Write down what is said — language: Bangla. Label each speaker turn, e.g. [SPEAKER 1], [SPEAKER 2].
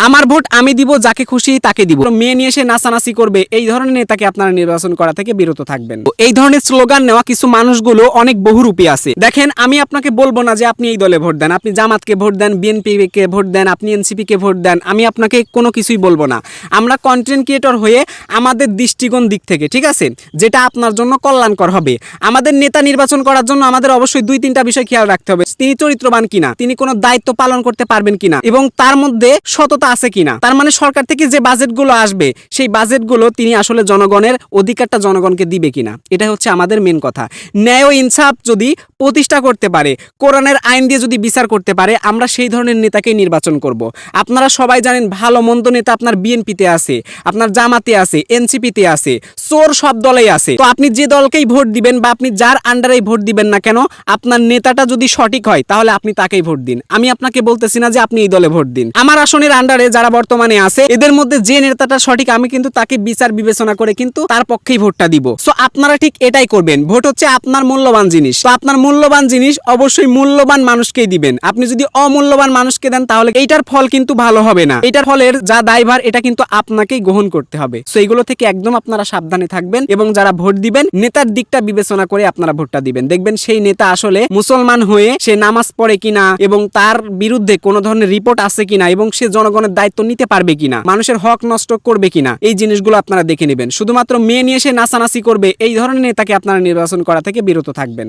[SPEAKER 1] আমার ভোট আমি দিব, যাকে খুশি তাকে দিব, মেয়ে নিয়ে এসে নাচানাচি করবে, এই ধরনের নেতাকে আপনারা নির্বাচন করা থেকে বিরত থাকবেন। এই ধরনের স্লোগান নেওয়া কিছু মানুষগুলো অনেক বহুরূপী আছে। দেখেন, আমি আপনাকে বলবো না যে আপনি এই দলে ভোট দেন, আপনি জামাতকে ভোট দেন, বিএনপি কে ভোট দেন, আপনি এনসিপি কে ভোট দেন, আমি আপনাকে কোনো কিছুই বলবো না। আমরা কন্টেন্ট ক্রিয়েটর হয়ে আমাদের দৃষ্টিকোণ দিক থেকে, ঠিক আছে, যেটা আপনার জন্য কল্যাণকর হবে। আমাদের নেতা নির্বাচন করার জন্য আমাদের অবশ্যই 2-3টা বিষয় খেয়াল রাখতে হবে। তিনি চরিত্রবান কিনা, তিনি কোনো দায়িত্ব পালন করতে পারবেন কিনা, এবং তার মধ্যে সততা আছে কিনা। তার মানে সরকার থেকে যে বাজেটগুলো আসবে সেই বাজেটগুলো তিনি আসলে জনগণের অধিকারটা জনগণকে দিবে কিনা, এটা হচ্ছে আমাদের মেন কথা। ন্যায় ও ইনসাফ যদি প্রতিষ্ঠা করতে পারে, কোরআনের আইন দিয়ে যদি বিচার করতে পারে, আমরা সেই ধরনের নেতাকেই নির্বাচন করব। আপনারা সবাই জানেন ভালো মন্দ নেতা আপনার বিএনপিতে আছে, আপনার জামাতে আছে, এনসিপিতে আছে, চোর সব দলেই আছে। তো আপনি যে দলকেই ভোট দিবেন বা আপনি যার আন্ডারেই ভোট দিবেন না কেন, আপনার নেতাটা যদি সঠিক হয় তাহলে আপনি তাকেই ভোট দিন। আমি আপনাকে বলতেছি না যে আপনি এই দলে ভোট দিন। আমার আসনের আন্ডারে যারা বর্তমানে আছে এদের মধ্যে যে নেতাটা সঠিক আমি কিন্তু তাকে বিচার বিবেচনা করে কিন্তু তার পক্ষেই ভোটটা দিব। সো আপনারা ঠিক এটাই করবেন। ভোট হচ্ছে আপনার মূল্যবান জিনিস। তো আপনার মূল্যবান জিনিস অবশ্যই মূল্যবান মানুষকেই দিবেন। আপনি যদি অমূল্যবান মানুষকে দেন তাহলে এইটার ফল কিন্তু ভালো হবে না। এটার ফলের যা দায়ভার এটা কিন্তু আপনাকেই গ্রহণ করতে হবে। সো এইগুলো থেকে একদম আপনারা সাবধানে থাকবেন এবং যারা ভোট দিবেন নেতার দিকটা বিবেচনা করে আপনারা ভোটটা দিবেন। দেখবেন সেই নেতা আসলে মুসলমান হয়ে সে নামাজ পড়ে কিনা এবং তার বিরুদ্ধে কোনো ধরনের রিপোর্ট আছে কিনা এবং সে জনগণের দায়িত্ব নিতে পারবে কিনা, মানুষের হক নষ্ট করবে কিনা, এই জিনিসগুলো আপনারা দেখে নেবেন। শুধুমাত্র মেয়ে নিয়ে এসে নাচানাচি করবে, এই ধরনের নেতাকে আপনারা নির্বাচন করা থেকে বিরত থাকবেন।